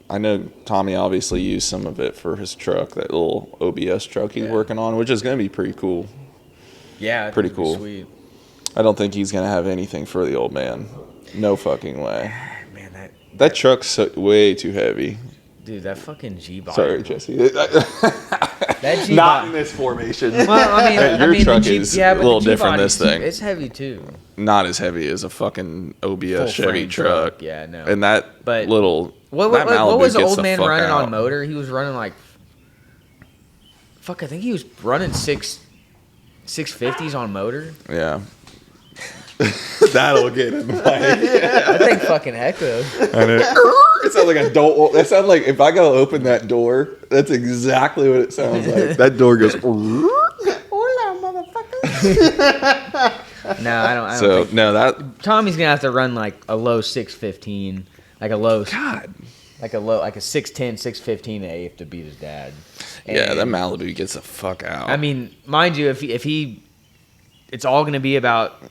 I know Tommy obviously used some of it for his truck, that little OBS truck he's working on, which is going to be pretty cool. Yeah, Pretty it'd be cool. Sweet. I don't think he's going to have anything for the old man. No fucking way. Man, That truck's way too heavy. dude, that fucking G body. Sorry, Jesse. That G Not in body. this formation. Well, I mean, Your the truck G- is yeah, a but little the different G-body's this thing. It's heavy too. Not as heavy as a fucking OBS Full Chevy frame truck. Yeah, no. And that But little. What that Malibu was the gets old man fuck running out. on motor? He was running like, fuck, I think he was running 650s on motor. Yeah. That'll get him. That thing fucking echoed. It sounds like a door. That sounds like if I go open that door, that's exactly what it sounds like. That door goes. Hola, motherfucker. No, I don't So think. no, that Tommy's gonna have to run like a low 615, like a low, God. like a 610, 615 AF to beat his dad. Yeah, And, that Malibu gets the fuck out. I mean, mind you, if he, it's all gonna be about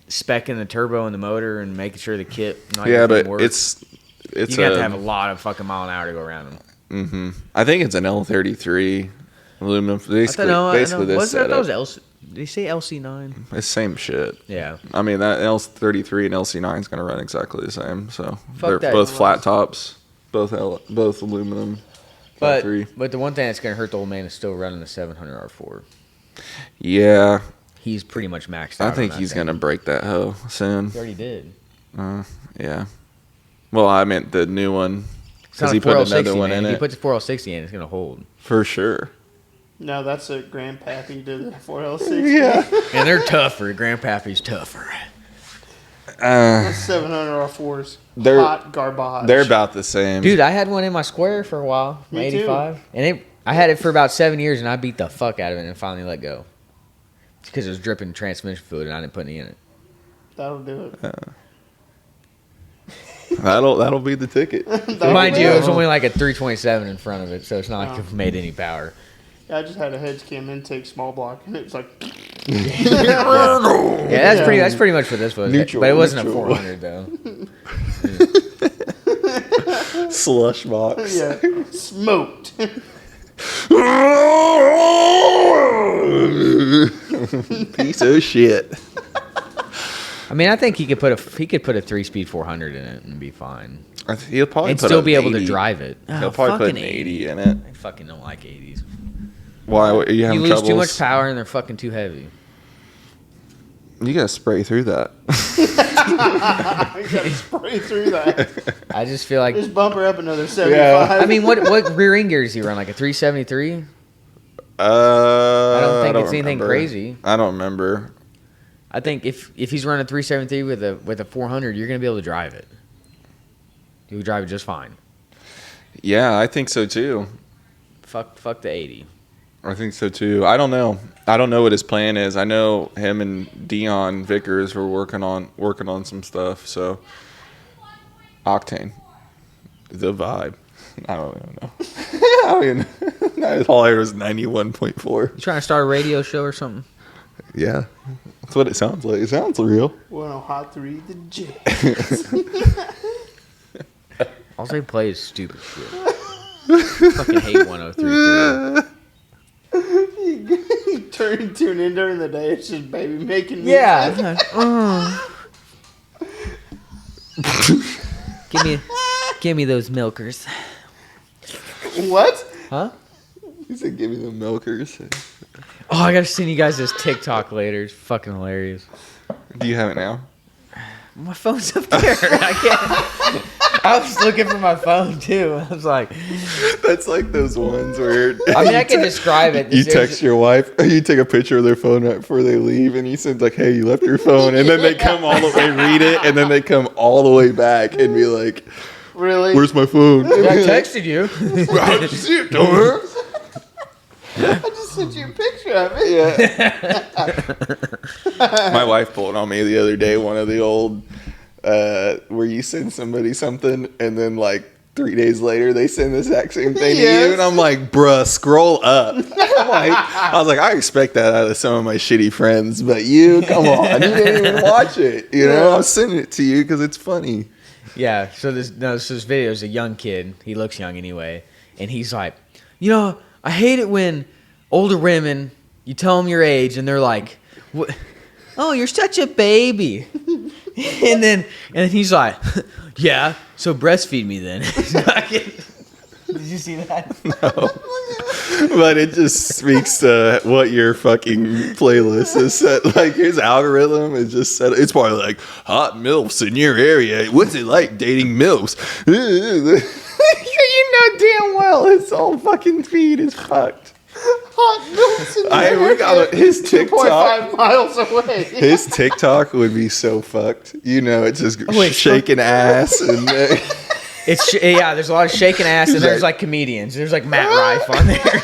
speccing the turbo and the motor and making sure the kit. And yeah, everything but works. it's You have to have a lot of fucking mile an hour to go around them. Mm-hmm. I think it's an L33 aluminum. Basically, basically this Wasn't that setup. was LC? Did he say LC9? It's same shit. Yeah. I mean, that L33 and LC9 is going to run exactly the same. So Fuck they're that. both flat tops, both aluminum. But L3. the one thing that's gonna hurt the old man is still running the 700 R4. Yeah, He's pretty much maxed out. I think he's going to break that hoe soon. He already did. Yeah. Well, I meant the new one It's because not he a put 4L60, another one man. in If he it puts a 4L60 in, it's gonna hold. for sure. No, that's a grandpappy to the 4L60. Yeah. And they're tougher. Grandpappy's tougher. That's 700 R4s. They're- Hot garbage. They're about the same. Dude, I had one in my square for a while, my Me too. 85, and I had it for about 7 years, and I beat the fuck out of it and finally let go. It's because it was dripping transmission fluid, and I didn't put any in it. That'll do it. That'll be the ticket. Mind you, it was only like a 327 in front of it, so it's not like Oh. it made any power. Yeah, I just had a heads cam intake small block, and it's like, Yeah, that's pretty much what this was. Neutral, But it wasn't neutral. a 400 though. Slush box. yeah, smoked. Piece of shit. I mean, I think he could put a 3-speed 400 in it and be fine, He'll probably and put still an be able 80. to drive it. He'll Oh, probably put fucking an 80 in it. I fucking don't like 80s. Why? Are you You having lose troubles? too much power and they're fucking too heavy. You gotta spray through that. You gotta spray through that. I just feel like. Just bump her up another 75. I mean, what rear end gear does he run? Like a 373? I don't think it's anything remember. crazy. I don't remember. I think if he's running 373 with a 400, you're gonna be able to drive it. You'll drive it just fine. Yeah, I think so too. Fuck the 80. I think so too. I don't know. I don't know what his plan is. I know him and Dion Vickers were working on some stuff. So Octane, the vibe. I don't even know. I don't even know. All I heard was 91.4. You trying to start a radio show or something? Yeah, that's what it sounds like. It sounds real. 103 the Jets. All they play is stupid shit. Fucking hate 103. Tune in during the day. It's just baby making music. Yeah. Give me those milkers. What? Huh? He said, "Give me the milkers." Oh, I gotta send you guys this TikTok later. It's fucking hilarious. Do you have it now? My phone's up there. I can't. I was looking for my phone too. I was like, That's like those ones where I mean, I can describe it. you text your wife, or you take a picture of their phone right before they leave, and you send like, "Hey, you left your phone," and then they come all the way, read it, and then they come all the way back and be like, Really? "Where's my phone?" I texted you. How'd you see it, dumbass? I just sent you a picture of it. Yeah. My wife pulled on me the other day. One of the old where you send somebody something, and then like 3 days later they send the exact same thing to you, and I'm like, "Bruh, scroll up." I was like, I expect that out of some of my shitty friends, but you, come on, you didn't even watch it. You know, I'm sending it to you because it's funny. Yeah. So this video is a young kid. He looks young anyway, and he's like, you know, I hate it when older women, you tell them your age, and they're like, "What? Oh, you're such a baby." and then he's like, "Yeah, so breastfeed me then." Did you see that? No. But it just speaks to what your fucking playlist is set. Like, his algorithm is just set. It's probably like, hot MILFs in your area. What's it like dating MILFs? You know damn well his whole fucking feed is fucked. Hot milks in We got his 2.5 TikTok. miles away. His TikTok would be so fucked. You know, it's just wait, shaking ass and Yeah, there's a lot of shaking ass, and He's there's like- like comedians. There's like Matt Rife on there.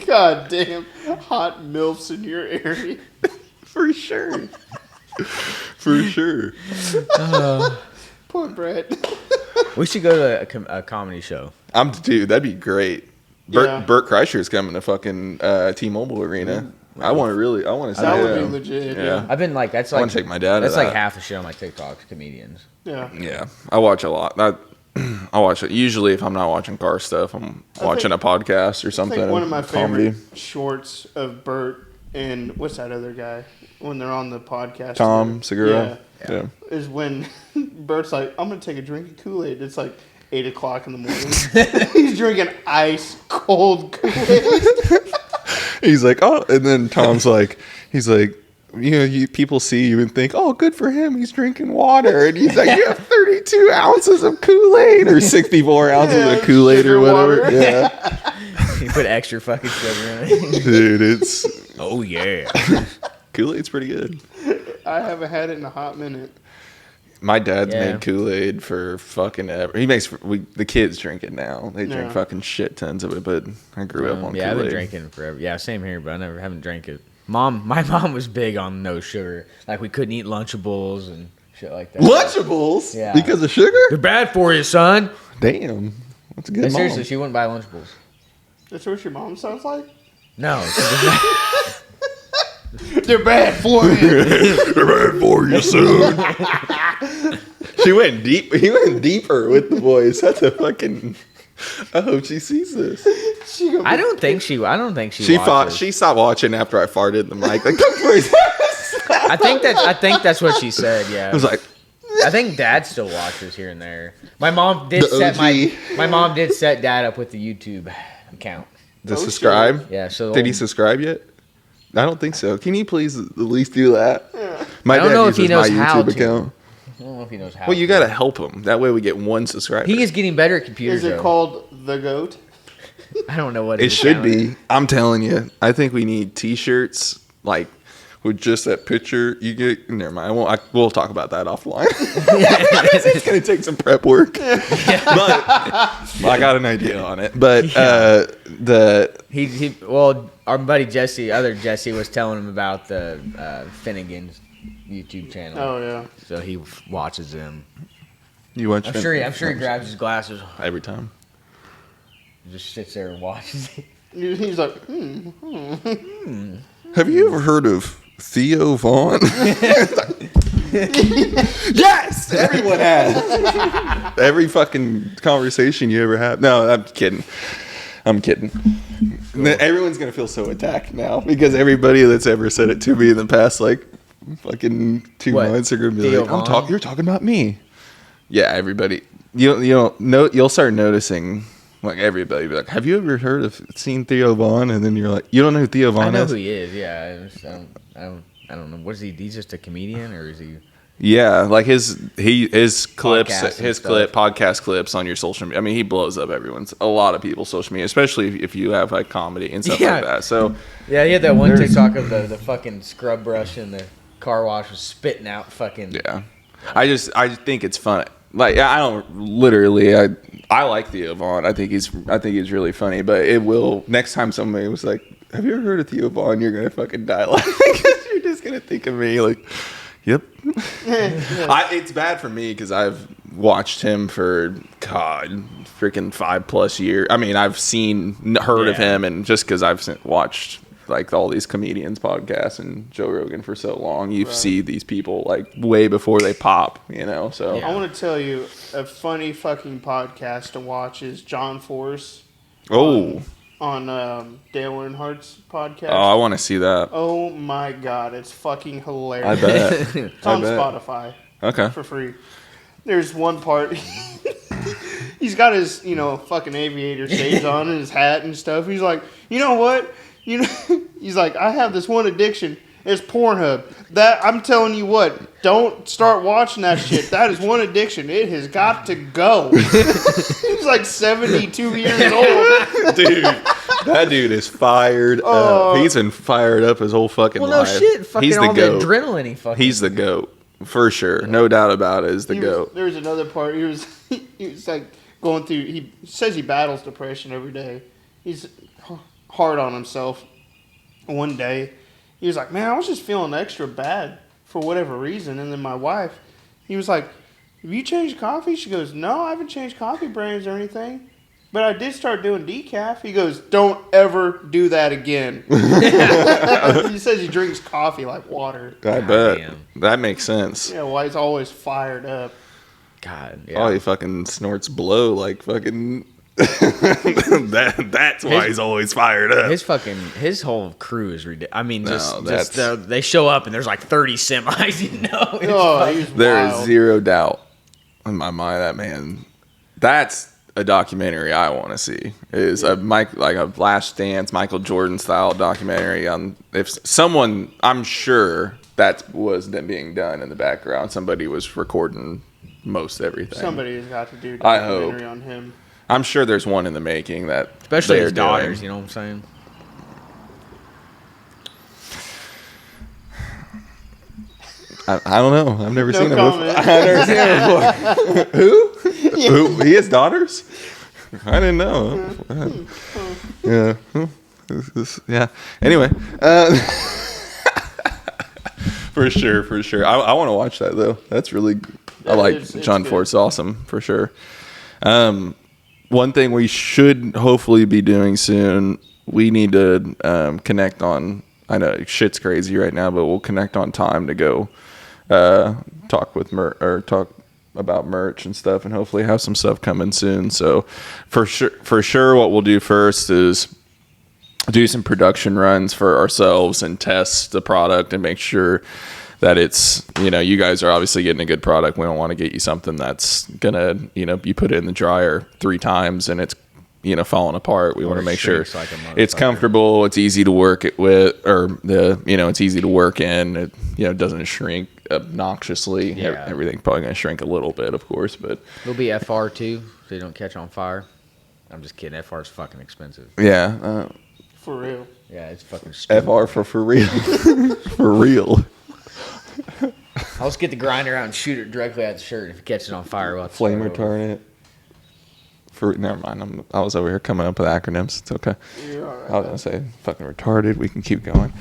God damn. Hot milfs in your area. for sure. For sure. Poor Brett. We should go to a comedy show. Dude, that'd be great. Yeah. Bert Kreischer's coming to fucking T-Mobile Arena. I want to see That would him. be legit. Yeah. Yeah. I've been like, that's I like wanna take my dad to That's like that. half the shit on my TikToks, comedians. Yeah. Yeah, I watch a lot. I watch it. Usually, if I'm not watching car stuff, I'm watching a podcast or I something. think one of my comedy. favorite shorts of Bert and what's that other guy when they're on the podcast? Tom Segura. Yeah. Yeah. Is when Bert's like, I'm gonna take a drink of Kool-Aid. It's like 8 o'clock in the morning. He's drinking ice cold Kool-Aid. He's like, oh, and then Tom's like, he's like, you know, people see you and think, oh, good for him. He's drinking water. And he's like, you have 32 ounces of Kool-Aid or 64 ounces of Kool-Aid or sugar whatever. water. Yeah. You put extra fucking sugar in it. Dude, it's Oh yeah. Kool-Aid's pretty good. I haven't had it in a hot minute. My dad's Yeah. made Kool-Aid for fucking ever. He makes the kids drink it now. They drink Yeah. fucking shit tons of it, but I grew up on Yeah, I've Kool-Aid. been drinking it forever. Yeah, same here, but I never haven't drank it. My mom was big on no sugar. Like we couldn't eat Lunchables and shit like that. Lunchables? Yeah. Because of sugar? They're bad for you, son. Damn. That's a good But mom. seriously, she wouldn't buy Lunchables. That's what your mom sounds like? No. They're bad for you. They're bad for you, son. He went deeper with the voice. That's a fucking. I hope she sees this. I don't think she. She watches. She stopped watching after I farted in the mic. Like, come for his ass. I think that's what she said. Yeah. I was like, I think Dad still watches here and there. My mom did The set OG. my mom did set Dad up with the YouTube account. to Oh, subscribe. Yeah. So Did he subscribe yet? I don't think so. Can you please at least do that? Yeah. My I don't dad know if he uses knows my how YouTube to. account. I don't know if he knows how. Well, you to. got to help him. That way we get one subscriber. He is getting better at computers. Is it though. called The Goat? I don't know what It his should account is. be. I'm telling you. I think we need T-shirts like with just that picture. You get. Never mind. We'll talk about that offline. It's gonna take some prep work. But I got an idea on it. But Well, our buddy Jesse, other Jesse, was telling him about the Finnegan's YouTube channel. Oh, yeah. So he watches them. you watch. I'm sure he grabs his glasses, every time. just sits there and watches it. He's like, Have you ever heard of Theo Vaughn? Yes, everyone has. Every fucking conversation you ever have. No, I'm kidding. Everyone's gonna feel so attacked now because everybody that's ever said it to me in the past like fucking 2 What? months are gonna be Theo like, Vaughn? You're talking about me. Yeah, everybody. You'll start noticing. Like everybody be like, have you ever seen Theo Vaughn? And then you're like, you don't know who Theo Vaughn I know is? who he is. Yeah, I don't know. What is he? He's just a comedian, or is he? Yeah, like his clips, Podcasts and his stuff. podcast clips on your social media. I mean, he blows up a lot of people's social media, especially if you have like comedy and stuff Yeah. like that. So Yeah, he had that one There's- TikTok of the fucking scrub brush and the car wash was spitting out fucking. yeah, I just think it's fun. Like I don't literally I like Theo Vaughn. I think he's really funny. But it will next time somebody was like, have you ever heard of Theo Vaughn? You're gonna fucking die laughing because you're just gonna think of me like. Yep. It's bad for me because I've watched him for freaking 5+ years. I mean, I've heard of Yeah. him, and just because I've watched like all these comedians podcasts and Joe Rogan for so long, you see these people like way before they pop, So Yeah. I want to tell you a funny fucking podcast to watch is John Force oh, on Dale Earnhardt's podcast. I want to see that. Oh my god, it's fucking I hilarious. bet. It's on I bet. Spotify Okay. for free. There's one part. He's got his, fucking aviator shades on and his hat and stuff. He's like, you know what? He's like, I have this one addiction. It's Pornhub. That I'm telling you what, don't start watching that shit. That is one addiction. It has got to go. He's like 72 years old. Dude, that dude is fired up. He's been fired up his whole fucking Well, no life. shit. Fucking He's the all the goat. adrenaline he fucking. He's the GOAT. For sure. No doubt about it is the GOAT. There was another part. He was like going through. He says he battles depression every day. He's hard on himself. One day, he was like, "Man, I was just feeling extra bad for whatever reason." And then my wife, he was like, "Have you changed coffee?" She goes, "No, I haven't changed coffee brands or anything, but I did start doing decaf." He goes, "Don't ever do that again." He says he drinks coffee like water. I bet. damn. That makes sense. Yeah, why he's always fired up. God. Oh, Yeah. he fucking snorts blow like fucking. That's why he's always fired up. His whole crew is ridiculous. I mean, No, they show up and there's like 30 semis. It's Oh, he's There is wild. zero doubt in my mind that man. That's a documentary I want to see. Is a Last Dance, Michael Jordan style documentary on if someone. I'm sure that was being done in the background. Somebody was recording most everything. Somebody has got to do a I documentary hope. on him. I'm sure there's one in the making that Especially they're his daughters, doing. you know what I'm saying? I don't know. I've never No seen him comment. before. I've never seen him before. Who? Who? He has daughters? I didn't know. Yeah. Yeah. Anyway. For sure. I want to watch that, though. That's really... I like It's John good. Ford's awesome, for sure. One thing we should hopefully be doing soon, we need to connect on... I know shit's crazy right now, but we'll connect on time to go talk about merch and stuff, and hopefully have some stuff coming soon. So for sure, what we'll do first is do some production runs for ourselves and test the product and make sure that it's, you guys are obviously getting a good product. We don't want to get you something that's gonna, you put it in the dryer 3 times and it's, falling apart. We want to make sure shrinks like a it's motherfucker. comfortable, it's easy to work it with, or it's easy to work in. It, doesn't shrink obnoxiously. Yeah. Everything's probably gonna shrink a little bit, of course, but It'll be FR too, so you don't catch on fire. I'm just kidding. FR is fucking expensive. yeah, For real. Yeah, it's fucking stupid. FR for real, for real. I'll just get the grinder out and shoot it directly at the shirt. If it catches on fire, we'll have to Flame start over. retardant. Never mind. I was over here coming up with acronyms. It's okay. You're all right. I was gonna say fucking retarded. We can keep going.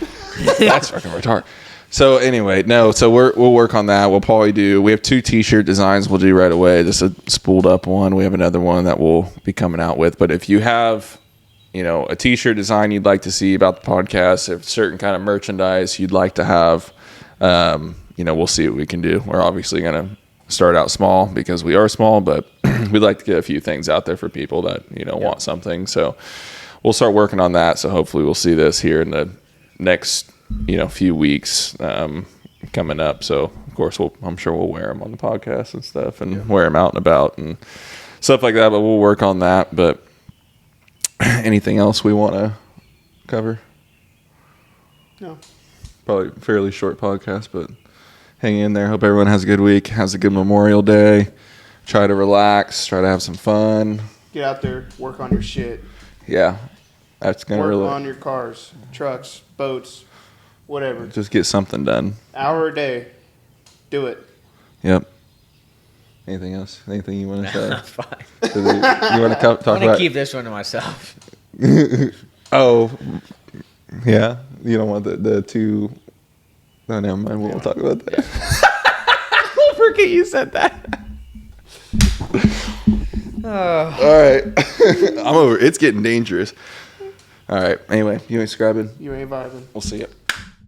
That's fucking retarded. So anyway, no. So we'll work on that. We'll probably do. We have 2 T-shirt designs we'll do right away. Just a spooled up one. We have another one that we'll be coming out with. But if you have, a T-shirt design you'd like to see about the podcast, if certain kind of merchandise you'd like to have, we'll see what we can do. We're obviously gonna start out small because we are small, but we'd like to get a few things out there for people that want something. So we'll start working on that. So hopefully we'll see this here in the next few weeks coming up. So of course I'm sure we'll wear them on the podcast and stuff, and wear them out and about and stuff like that. But we'll work on that. But anything else we want to cover? No. Probably a fairly short podcast, but hang in there. Hope everyone has a good week, has a good Memorial Day. Try to relax, try to have some fun. Get out there, work on your shit. Yeah, that's going to Work really on your cars, trucks, boats, whatever. just get something done. Hour a day. Do it. Yep. Anything else? Anything you want to say? That's fine. You want to talk I'm gonna about? keep this one to myself. Oh, yeah. You don't want the 2... No, never mind. We won't talk about that. I forget you said that. All right. I'm over. It's getting dangerous. All right. Anyway, you ain't subscribing. You ain't vibing. We'll see you.